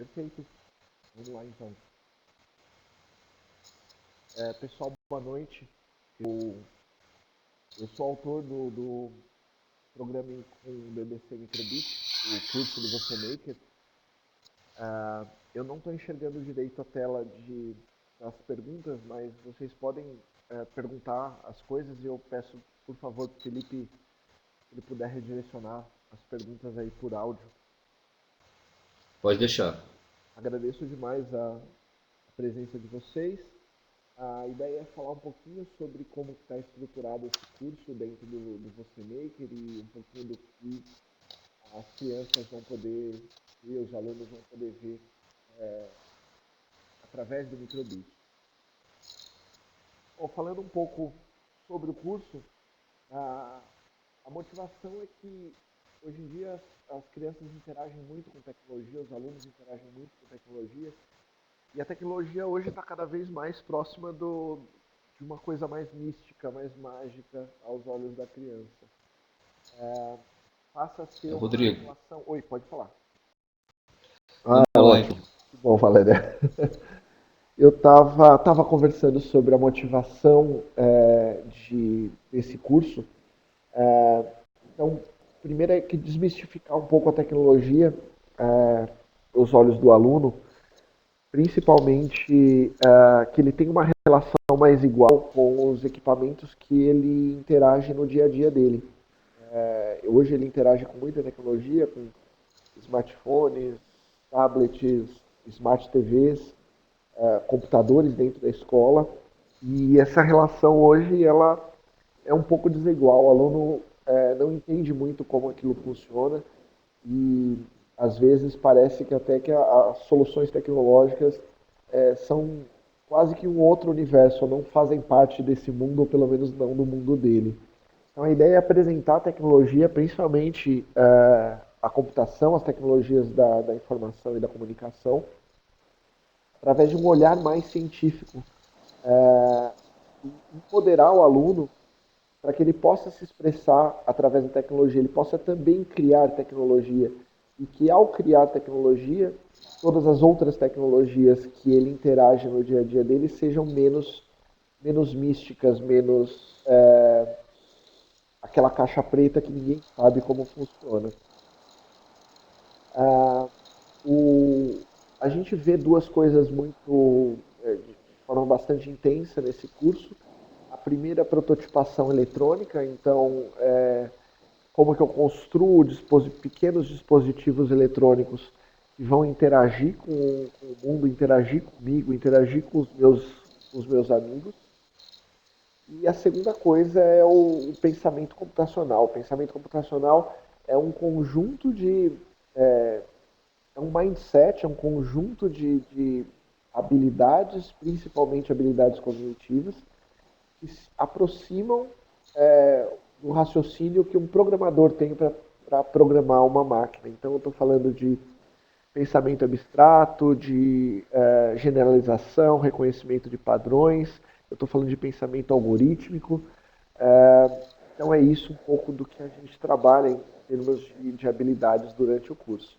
Perfeito. Vamos lá então. Pessoal, boa noite. Eu sou autor do Programming com BBC Microbit, o curso do Você Maker. Eu não estou enxergando direito a tela das perguntas, mas vocês podem perguntar as coisas e eu peço, por favor, para o Felipe, se ele puder redirecionar as perguntas aí por áudio. Pode deixar. Agradeço demais a presença de vocês. A ideia é falar um pouquinho sobre como está estruturado esse curso dentro do Você Maker e um pouquinho do que as crianças vão poder e os alunos vão poder ver através do Microbit. Bom, falando um pouco sobre o curso, a motivação é que hoje em dia as crianças interagem muito com tecnologia, os alunos interagem muito com tecnologia, e a tecnologia hoje está cada vez mais próxima de uma coisa mais mística, mais mágica aos olhos da criança. Passa a ser uma Rodrigo, relação... Oi, pode falar. vamos lá então. Ótimo. Que bom, Valéria. Eu tava conversando sobre a motivação desse curso. Então, primeiro é que desmistificar um pouco a tecnologia aos olhos do aluno, principalmente que ele tem uma relação mais igual com os equipamentos que ele interage no dia a dia dele. Hoje ele interage com muita tecnologia, com smartphones, tablets, smart TVs, computadores dentro da escola, e essa relação hoje ela é um pouco desigual. O aluno não entende muito como aquilo funciona e às vezes parece que até que as soluções tecnológicas são quase que um outro universo, não fazem parte desse mundo, ou pelo menos não do mundo dele. Então a ideia é apresentar a tecnologia, principalmente a computação, as tecnologias da informação e da comunicação, através de um olhar mais científico, empoderar o aluno para que ele possa se expressar através da tecnologia, ele possa também criar tecnologia e que ao criar tecnologia, todas as outras tecnologias que ele interage no dia a dia dele sejam menos místicas, menos aquela caixa preta que ninguém sabe como funciona. O, a gente vê duas coisas de forma bastante intensa nesse curso. A primeira é a prototipação eletrônica, então como que eu construo pequenos dispositivos eletrônicos que vão interagir com o mundo, interagir comigo, interagir com os meus amigos. E a segunda coisa é o pensamento computacional. O pensamento computacional é um conjunto é um mindset, é um conjunto de habilidades, principalmente habilidades cognitivas, que se aproximam do raciocínio que um programador tem para programar uma máquina. Então, eu estou falando de pensamento abstrato, de generalização, reconhecimento de padrões, eu estou falando de pensamento algorítmico. Então, é isso um pouco do que a gente trabalha em termos de habilidades durante o curso.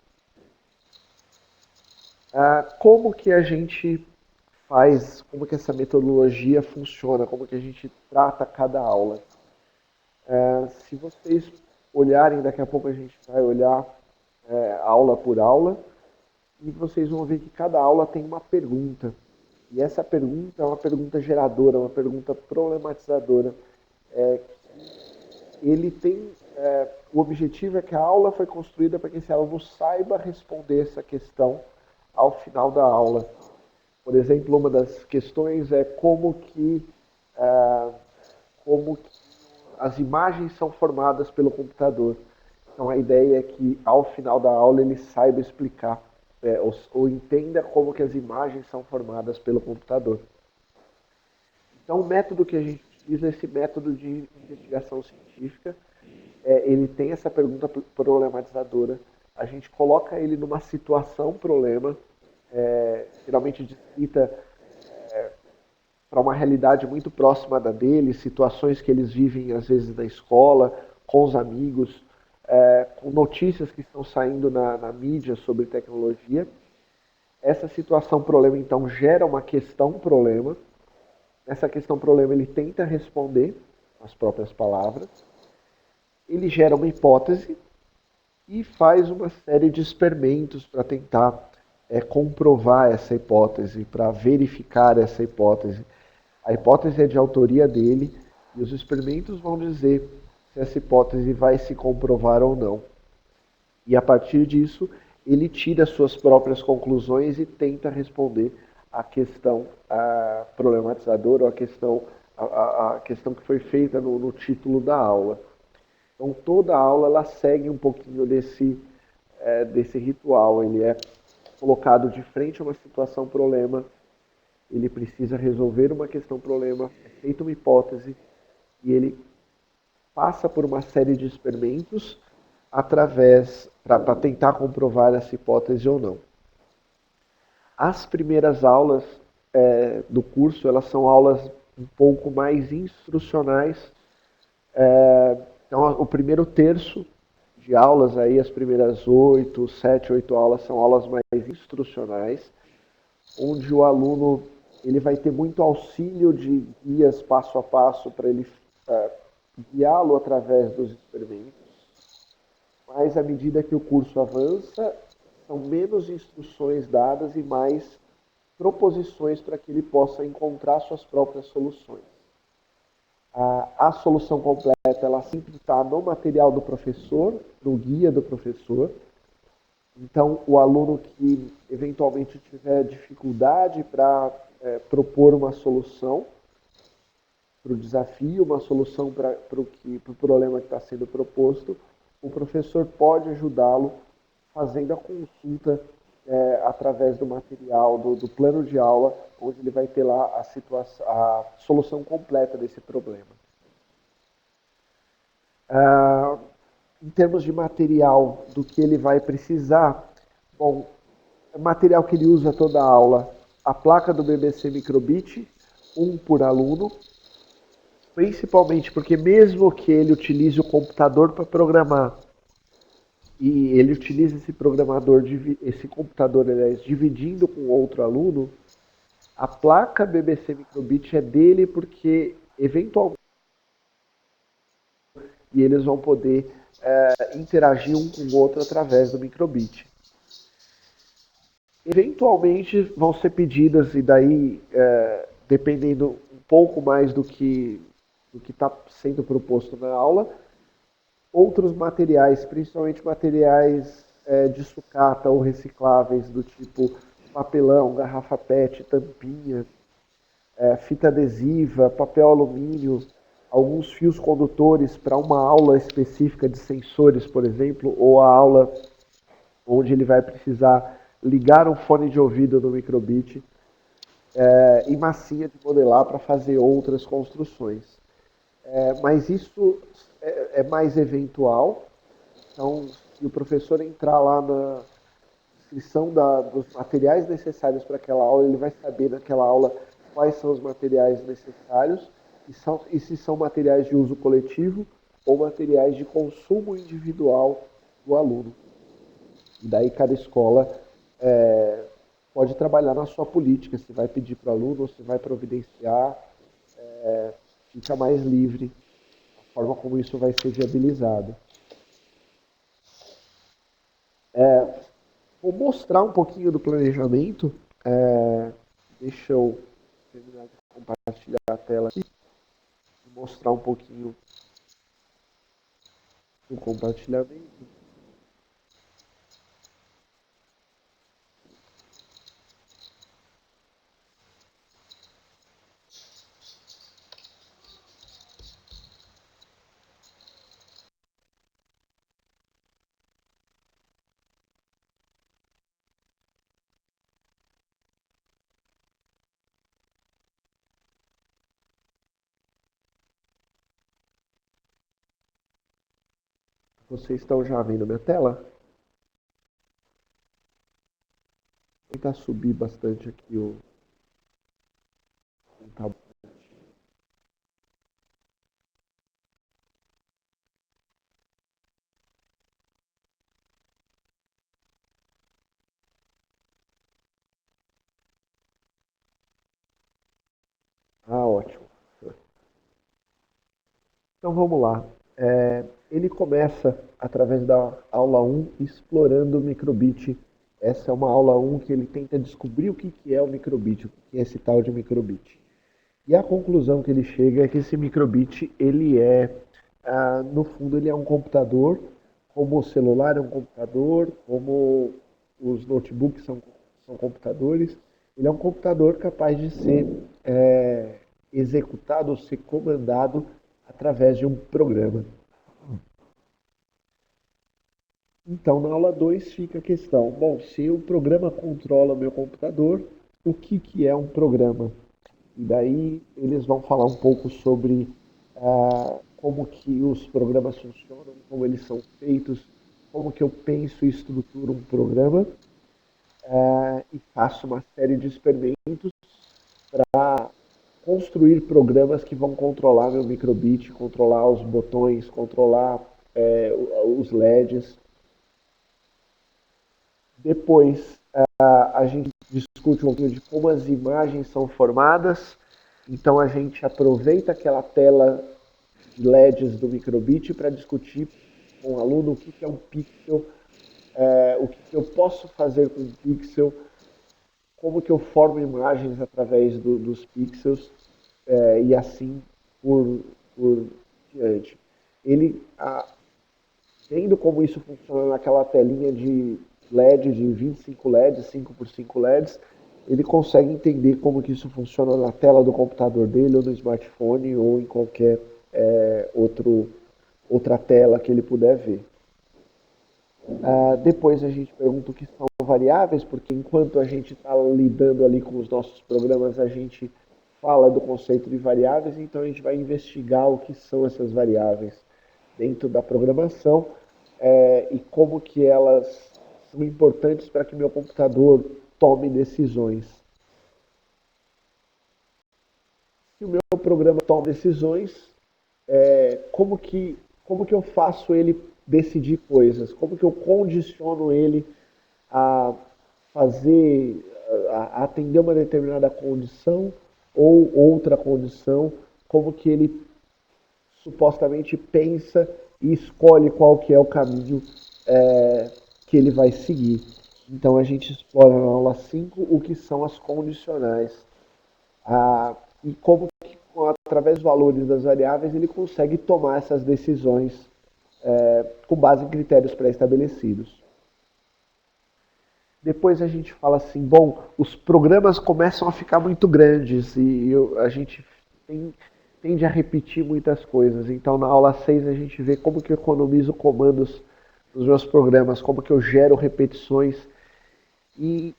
Como que a gente faz, como que essa metodologia funciona, como que a gente trata cada aula? Se vocês olharem, daqui a pouco a gente vai olhar aula por aula, e vocês vão ver que cada aula tem uma pergunta. E essa pergunta é uma pergunta geradora, uma pergunta problematizadora. Ele tem, o objetivo é que a aula foi construída para que esse aluno saiba responder essa questão ao final da aula. Por exemplo, uma das questões é como que as imagens são formadas pelo computador. Então a ideia é que ao final da aula ele saiba explicar ou entenda como que as imagens são formadas pelo computador. Então o método que a gente utiliza é esse método de investigação científica. Ele tem essa pergunta problematizadora. A gente coloca ele numa situação problema, geralmente descrita para uma realidade muito próxima da dele, situações que eles vivem às vezes na escola, com os amigos, com notícias que estão saindo na mídia sobre tecnologia. Essa situação problema então gera uma questão problema. Essa questão problema ele tenta responder as próprias palavras. Ele gera uma hipótese e faz uma série de experimentos para tentar comprovar essa hipótese, para verificar essa hipótese. A hipótese é de autoria dele e os experimentos vão dizer se essa hipótese vai se comprovar ou não. E a partir disso, ele tira suas próprias conclusões e tenta responder a questão problematizadora ou a questão que foi feita no título da aula. Então toda a aula ela segue um pouquinho desse ritual. Ele é colocado de frente a uma situação problema, ele precisa resolver uma questão problema, é feita uma hipótese e ele passa por uma série de experimentos para tentar comprovar essa hipótese ou não. As primeiras aulas do curso elas são aulas um pouco mais instrucionais. Então, o primeiro terço de aulas, aí, as primeiras 7, 8 aulas, são aulas mais instrucionais, onde o aluno ele vai ter muito auxílio de guias passo a passo para ele guiá-lo através dos experimentos. Mas, à medida que o curso avança, são menos instruções dadas e mais proposições para que ele possa encontrar suas próprias soluções. A solução completa ela sempre está no material do professor, no guia do professor. Então, o aluno que eventualmente tiver dificuldade para propor uma solução para o desafio, uma solução para o problema que está sendo proposto, o professor pode ajudá-lo fazendo a consulta através do material, do plano de aula, onde ele vai ter lá a solução completa desse problema. Em termos de material, do que ele vai precisar, bom, o material que ele usa toda a aula, a placa do BBC Microbit, um por aluno, principalmente porque mesmo que ele utilize o computador para programar, e ele utiliza esse computador, aliás, dividindo com outro aluno, a placa BBC Microbit é dele porque, eventualmente, e eles vão poder interagir um com o outro através do microbit. Eventualmente vão ser pedidas, e daí, dependendo um pouco mais do que está sendo proposto na aula, outros materiais, principalmente materiais de sucata ou recicláveis, do tipo papelão, garrafa PET, tampinha, fita adesiva, papel alumínio, alguns fios condutores para uma aula específica de sensores, por exemplo, ou a aula onde ele vai precisar ligar um fone de ouvido no microbit, e massinha de modelar para fazer outras construções. Mas isso é mais eventual. Então, se o professor entrar lá na descrição dos materiais necessários para aquela aula, ele vai saber naquela aula quais são os materiais necessários e se são materiais de uso coletivo ou materiais de consumo individual do aluno. E daí cada escola pode trabalhar na sua política, se vai pedir para o aluno ou se vai providenciar, fica mais livre a forma como isso vai ser viabilizado. Vou mostrar um pouquinho do planejamento. Deixa eu terminar de compartilhar a tela aqui. Vou mostrar um pouquinho do compartilhamento. Vocês estão já vendo minha tela? Vou tentar subir bastante aqui o tamanho. Então vamos lá. Ele começa através da aula 1 explorando o microbit. Essa é uma aula 1 que ele tenta descobrir o que é o microbit, o que é esse tal de microbit. E a conclusão que ele chega é que esse microbit, ele no fundo, ele é um computador, como o celular é um computador, como os notebooks são computadores. Ele é um computador capaz de ser executado ou ser comandado através de um programa. Então, na aula 2 fica a questão, bom, se o programa controla o meu computador, o que é um programa? E daí eles vão falar um pouco sobre como que os programas funcionam, como eles são feitos, como que eu penso e estruturo um programa, e faço uma série de experimentos para construir programas que vão controlar meu microbit, controlar os botões, controlar os LEDs. Depois a gente discute um pouquinho de como as imagens são formadas. Então a gente aproveita aquela tela de LEDs do microbit para discutir com o aluno o que é um pixel, o que eu posso fazer com um pixel, como que eu formo imagens através dos pixels e assim por diante. Ele, vendo como isso funciona naquela telinha de LED, de 25 LEDs, 5 por 5 LEDs, ele consegue entender como que isso funciona na tela do computador dele, ou no smartphone, ou em qualquer outra tela que ele puder ver. Depois a gente pergunta o que são variáveis, porque enquanto a gente está lidando ali com os nossos programas, a gente fala do conceito de variáveis, então a gente vai investigar o que são essas variáveis dentro da programação e como que elas são importantes para que meu computador tome decisões. Se o meu programa toma decisões, como que eu faço ele decidir coisas? Como que eu condiciono ele a fazer, a atender uma determinada condição ou outra condição? Como que ele supostamente pensa e escolhe qual que é o caminho que ele vai seguir? Então a gente explora na aula 5 o que são as condicionais e como que, através dos valores das variáveis, ele consegue tomar essas decisões com base em critérios pré-estabelecidos. Depois a gente fala assim, bom, os programas começam a ficar muito grandes e a gente tende a repetir muitas coisas. Então na aula 6 a gente vê como que eu economizo comandos nos meus programas, como que eu gero repetições. E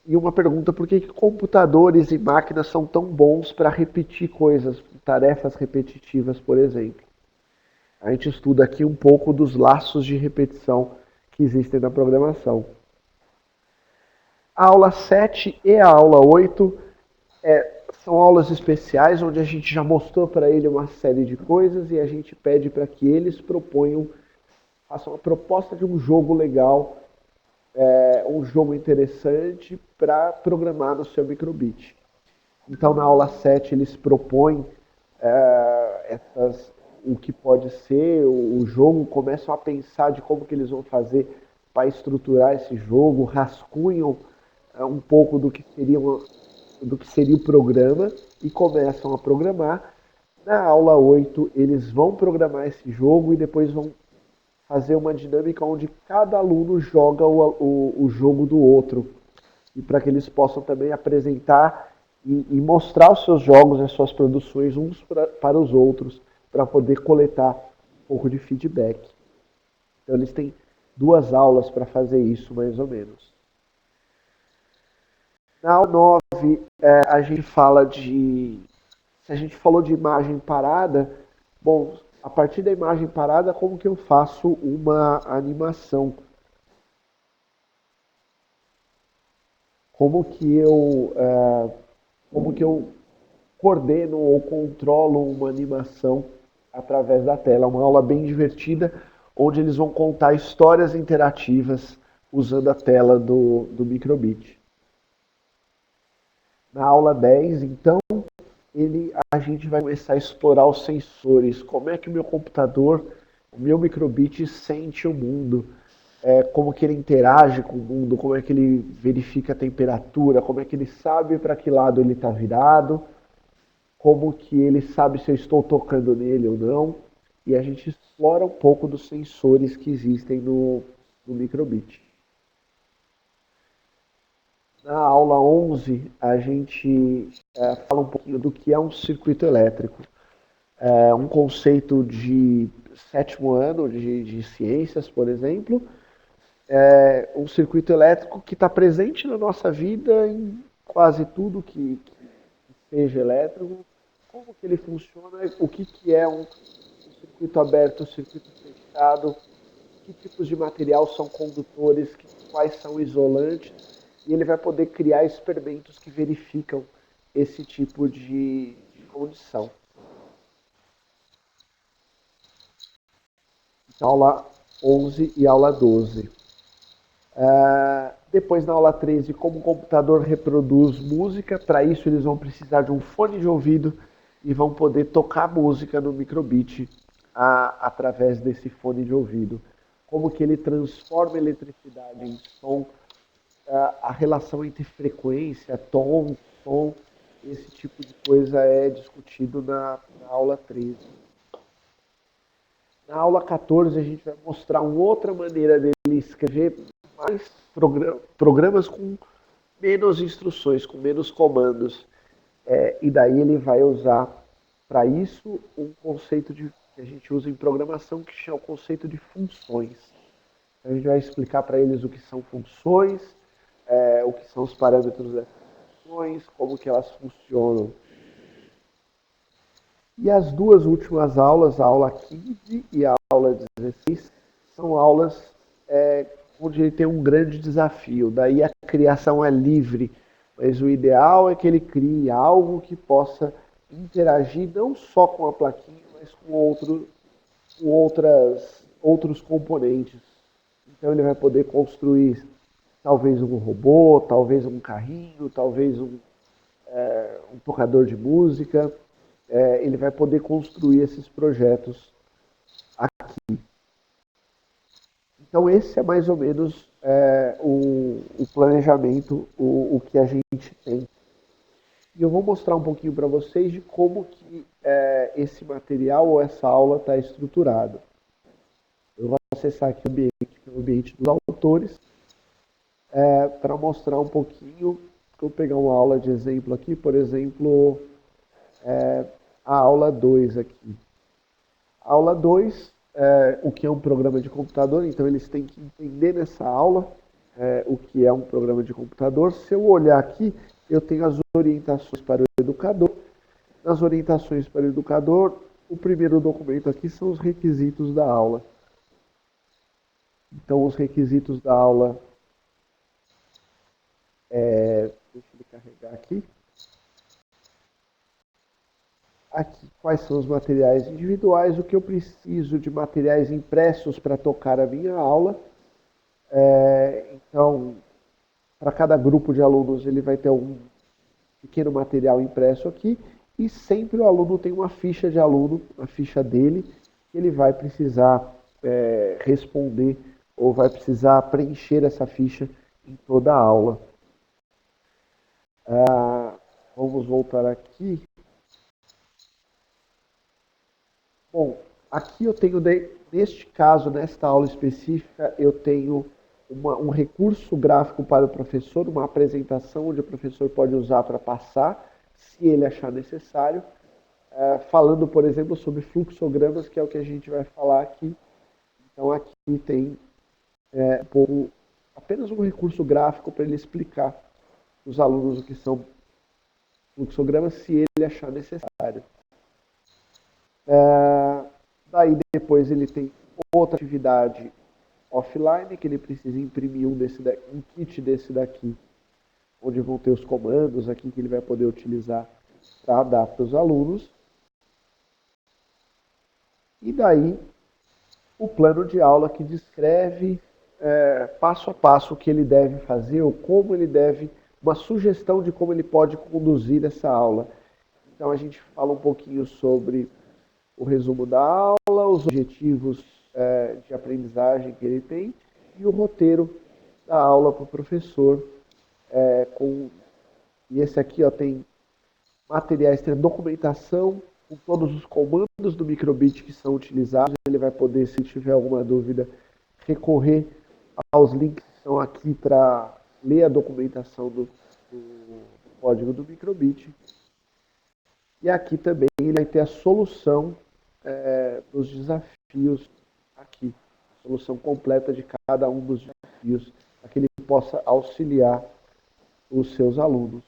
uma pergunta, por que computadores e máquinas são tão bons para repetir coisas, tarefas repetitivas, por exemplo? A gente estuda aqui um pouco dos laços de repetição que existem na programação. A aula 7 e a aula 8 são aulas especiais, onde a gente já mostrou para ele uma série de coisas e a gente pede para que eles façam a proposta de um jogo legal, um jogo interessante para programar no seu microbit. Então, na aula 7, eles propõem o que pode ser o jogo, começam a pensar de como que eles vão fazer para estruturar esse jogo, rascunham um pouco do que seria o programa e começam a programar. Na aula 8, eles vão programar esse jogo e depois vão fazer uma dinâmica onde cada aluno joga o jogo do outro. E para que eles possam também apresentar e mostrar os seus jogos, as suas produções uns para os outros, para poder coletar um pouco de feedback. Então eles têm 2 aulas para fazer isso, mais ou menos. Na aula 9, a gente se a gente falou de imagem parada, bom, a partir da imagem parada, como que eu faço uma animação? Como que eu coordeno ou controlo uma animação através da tela? É uma aula bem divertida, onde eles vão contar histórias interativas usando a tela do microbit. Na aula 10, então, a gente vai começar a explorar os sensores, como é que o meu computador, o meu microbit sente o mundo, como que ele interage com o mundo, como é que ele verifica a temperatura, como é que ele sabe para que lado ele está virado, como que ele sabe se eu estou tocando nele ou não, e a gente explora um pouco dos sensores que existem no microbit. Na aula 11, a gente fala um pouquinho do que é um circuito elétrico. É um conceito de sétimo ano de ciências, por exemplo, um circuito elétrico que está presente na nossa vida em quase tudo que seja elétrico, como que ele funciona, o que é um circuito aberto, um circuito fechado, que tipos de material são condutores, quais são isolantes, e ele vai poder criar experimentos que verificam esse tipo de condição. Então, aula 11 e aula 12. Depois, na aula 13, como o computador reproduz música. Para isso, eles vão precisar de um fone de ouvido e vão poder tocar música no microbit através desse fone de ouvido. Como que ele transforma a eletricidade em som, a relação entre frequência, tom, som, esse tipo de coisa é discutido na aula 13. Na aula 14, a gente vai mostrar uma outra maneira dele escrever mais programas com menos instruções, com menos comandos. E daí ele vai usar para isso um conceito que a gente usa em programação que chama o conceito de funções. Então, a gente vai explicar para eles o que são funções, o que são os parâmetros dessas funções, como que elas funcionam. E as duas últimas aulas, a aula 15 e a aula 16, são aulas onde ele tem um grande desafio. Daí a criação é livre, mas o ideal é que ele crie algo que possa interagir não só com a plaquinha, mas com outros componentes. Então ele vai poder construir talvez um robô, talvez um carrinho, talvez um tocador de música. Ele vai poder construir esses projetos aqui. Então esse é mais ou menos o planejamento, o que a gente tem. E eu vou mostrar um pouquinho para vocês de como que esse material ou essa aula está estruturado. Eu vou acessar aqui o ambiente dos autores para mostrar um pouquinho. Vou pegar uma aula de exemplo aqui, por exemplo, a aula 2 aqui. A aula 2, o que é um programa de computador, então eles têm que entender nessa aula o que é um programa de computador. Se eu olhar aqui, eu tenho as orientações para o educador. Nas orientações para o educador, o primeiro documento aqui são os requisitos da aula. Então, os requisitos da aula, deixa ele carregar aqui. Aqui, quais são os materiais individuais, o que eu preciso de materiais impressos para tocar a minha aula. Então, para cada grupo de alunos, ele vai ter um pequeno material impresso aqui, e sempre o aluno tem uma ficha de aluno, a ficha dele, que ele vai precisar responder, ou vai precisar preencher essa ficha em toda a aula. Vamos voltar aqui. Bom, aqui eu tenho, neste caso, nesta aula específica, eu tenho um recurso gráfico para o professor, uma apresentação onde o professor pode usar para passar, se ele achar necessário, falando, por exemplo, sobre fluxogramas, que é o que a gente vai falar aqui. Então, aqui tem apenas um recurso gráfico para ele explicar para os alunos o que são fluxogramas, se ele achar necessário. Daí depois ele tem outra atividade offline, que ele precisa imprimir um kit desse daqui, onde vão ter os comandos aqui que ele vai poder utilizar para dar para os alunos. E daí o plano de aula que descreve passo a passo o que ele deve fazer, ou como ele deve, uma sugestão de como ele pode conduzir essa aula. Então a gente fala um pouquinho sobre o resumo da aula, os objetivos de aprendizagem que ele tem e o roteiro da aula para o professor. E esse aqui tem materiais, tem documentação com todos os comandos do microbit que são utilizados. Ele vai poder, se tiver alguma dúvida, recorrer aos links que estão aqui para ler a documentação do código do microbit. E aqui também ele vai ter a solução dos desafios aqui. A solução completa de cada um dos desafios, para que ele possa auxiliar os seus alunos.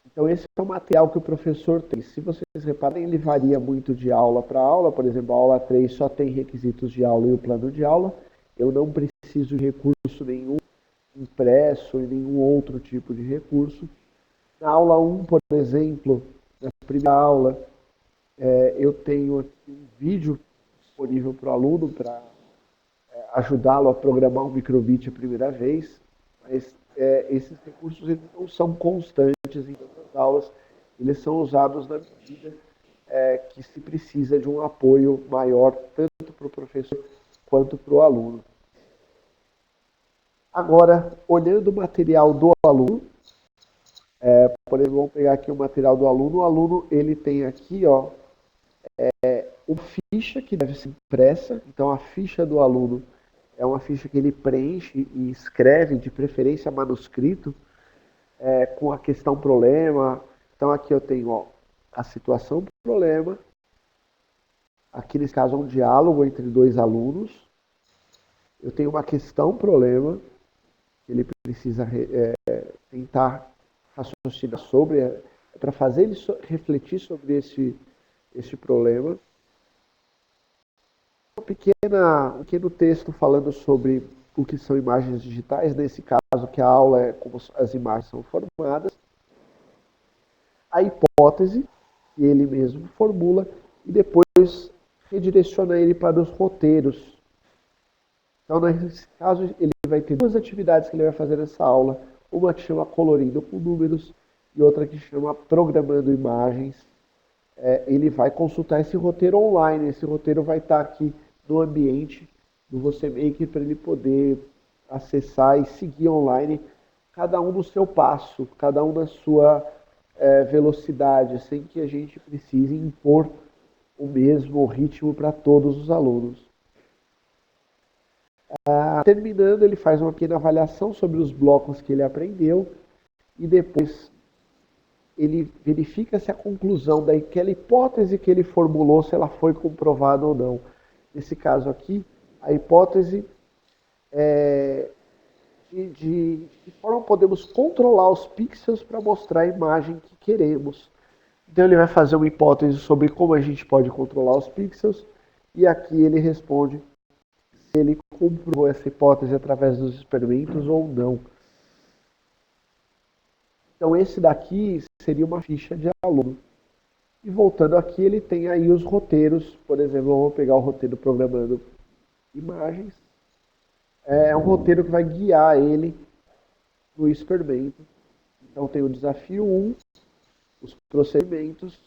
Então esse é o material que o professor tem. Se vocês reparem, ele varia muito de aula para aula. Por exemplo, a aula 3 só tem requisitos de aula e o plano de aula. Eu não preciso de recurso nenhum impresso e nenhum outro tipo de recurso. Na aula 1, por exemplo, na primeira aula, eu tenho aqui um vídeo disponível para o aluno para ajudá-lo a programar um microbit a primeira vez. Mas esses recursos eles não são constantes em todas as aulas, eles são usados na medida que se precisa de um apoio maior, tanto para o professor quanto para o aluno. Agora, olhando o material do aluno, por exemplo, vamos pegar aqui o material do aluno. O aluno ele tem aqui uma ficha que deve ser impressa. Então, a ficha do aluno é uma ficha que ele preenche e escreve, de preferência manuscrito, com a questão problema. Então aqui eu tenho a situação do problema. Aqui nesse caso é um diálogo entre dois alunos. Eu tenho uma questão problema, que ele precisa tentar raciocinar sobre, para fazer ele refletir sobre esse problema. Um pequeno texto falando sobre o que são imagens digitais, nesse caso que a aula é como as imagens são formadas. A hipótese que ele mesmo formula e depois redireciona ele para os roteiros. Então, nesse caso, ele vai ter duas atividades que ele vai fazer nessa aula. Uma que chama Colorindo com Números e outra que chama Programando Imagens. Ele vai consultar esse roteiro online. Esse roteiro vai estar aqui no ambiente do VocêMaker para ele poder acessar e seguir online, cada um no seu passo, cada um na sua velocidade, sem que a gente precise impor o mesmo ritmo para todos os alunos. Terminando, ele faz uma pequena avaliação sobre os blocos que ele aprendeu e depois ele verifica se a conclusão daquela hipótese que ele formulou, se ela foi comprovada ou não. Nesse caso aqui, a hipótese de que forma podemos controlar os pixels para mostrar a imagem que queremos. Então ele vai fazer uma hipótese sobre como a gente pode controlar os pixels e aqui ele responde se ele comprovou essa hipótese através dos experimentos ou não. Então esse daqui seria uma ficha de aluno. E voltando aqui, ele tem aí os roteiros. Por exemplo, eu vou pegar o roteiro Programando Imagens. É um roteiro que vai guiar ele no experimento. Então tem o desafio 1, os procedimentos.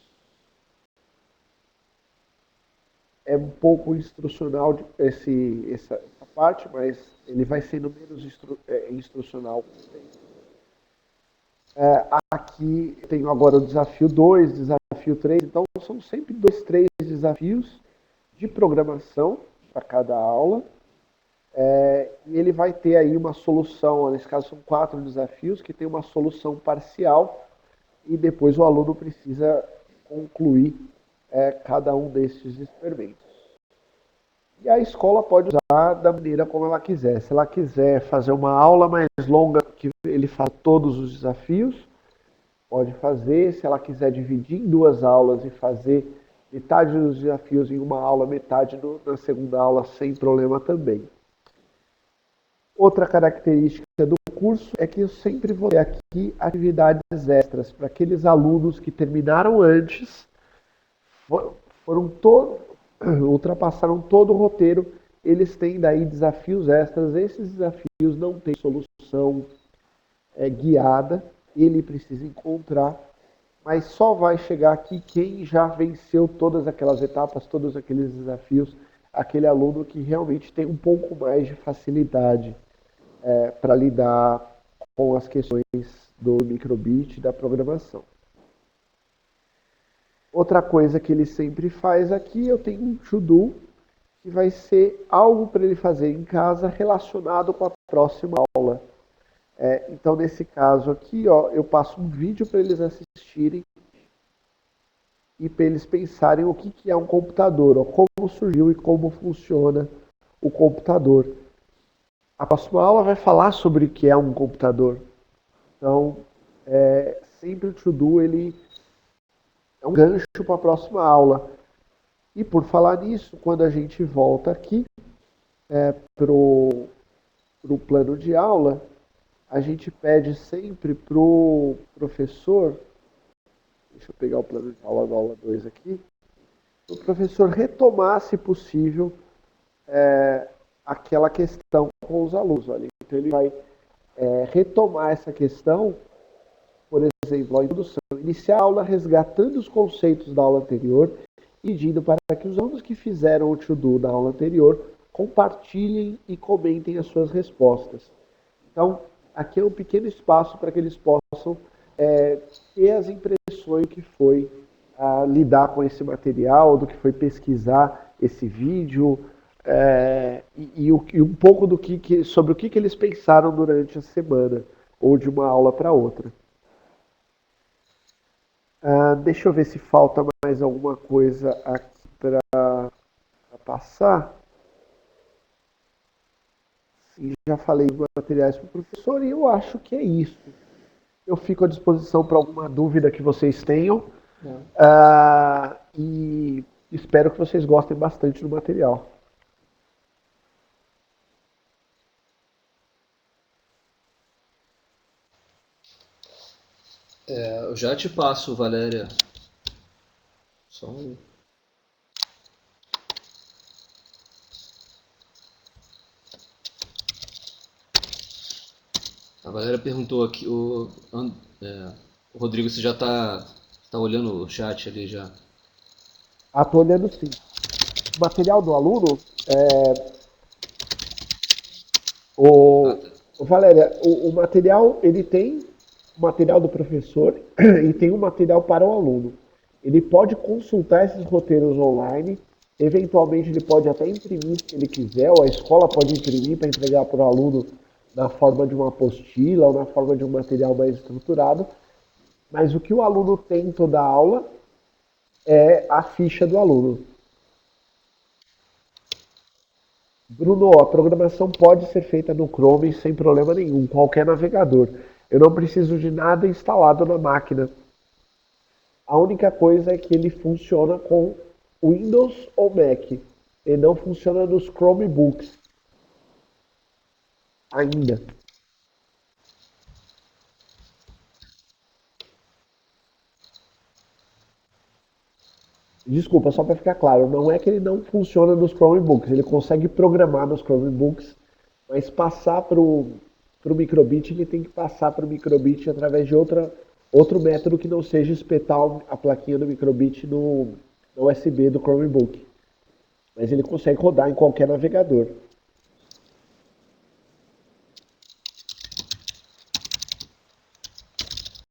É um pouco instrucional essa parte, mas ele vai sendo menos instrucional. Aqui tenho agora o desafio 2, desafio 3, então são sempre 2, 3 desafios de programação para cada aula. E ele vai ter aí uma solução, nesse caso são 4 desafios, que tem uma solução parcial e depois o aluno precisa concluir cada um desses experimentos. E a escola pode usar da maneira como ela quiser. Se ela quiser fazer uma aula mais longa, que ele faça todos os desafios, pode fazer. Se ela quiser dividir em 2 aulas e fazer metade dos desafios em uma aula, metade na segunda aula, sem problema também. Outra característica do curso é que eu sempre vou ter aqui atividades extras para aqueles alunos que terminaram antes, ultrapassaram todo o roteiro, eles têm daí desafios extras. Esses desafios não têm solução guiada, ele precisa encontrar, mas só vai chegar aqui quem já venceu todas aquelas etapas, todos aqueles desafios, aquele aluno que realmente tem um pouco mais de facilidade para lidar com as questões do microbit e da programação. Outra coisa que ele sempre faz aqui, eu tenho um to-do, que vai ser algo para ele fazer em casa relacionado com a próxima aula. Então, nesse caso aqui, ó, eu passo um vídeo para eles assistirem e para eles pensarem o que é um computador, ó, como surgiu e como funciona o computador. A próxima aula vai falar sobre o que é um computador. Então, sempre o to-do ele é um gancho para a próxima aula. E por falar nisso, quando a gente volta aqui para o plano de aula, a gente pede sempre para o professor, deixa eu pegar o plano de aula da aula 2 aqui, o professor retomar, se possível, aquela questão com os alunos. Olha. Então ele vai retomar essa questão, por exemplo, a introdução, iniciar a aula resgatando os conceitos da aula anterior e pedindo para que os alunos que fizeram o to-do na aula anterior compartilhem e comentem as suas respostas. Então, aqui é um pequeno espaço para que eles possam ter as impressões do que foi lidar com esse material, do que foi pesquisar esse vídeo e um pouco sobre o que eles pensaram durante a semana ou de uma aula para outra. Deixa eu ver se falta mais alguma coisa aqui para passar. Sim, já falei dos materiais para o professor e eu acho que é isso. Eu fico à disposição para alguma dúvida que vocês tenham e espero que vocês gostem bastante do material. Eu já te passo, Valéria. Só um. A Valéria perguntou aqui, o Rodrigo, você já está olhando o chat ali já? Estou olhando sim. O material do aluno, Valéria, o material, ele tem o material do professor e tem um material para o aluno. Ele pode consultar esses roteiros online, eventualmente ele pode até imprimir se ele quiser, ou a escola pode imprimir para entregar para o aluno na forma de uma apostila ou na forma de um material mais estruturado. Mas o que o aluno tem em toda a aula é a ficha do aluno. Bruno, a programação pode ser feita no Chrome sem problema nenhum, qualquer navegador. Eu não preciso de nada instalado na máquina. A única coisa é que ele funciona com Windows ou Mac. Ele não funciona nos Chromebooks. Ainda. Desculpa, só para ficar claro, não é que ele não funciona nos Chromebooks, ele consegue programar nos Chromebooks, mas passar para o microbit, ele tem que passar para o microbit através de outro método que não seja espetar a plaquinha do microbit no USB do Chromebook. Mas ele consegue rodar em qualquer navegador.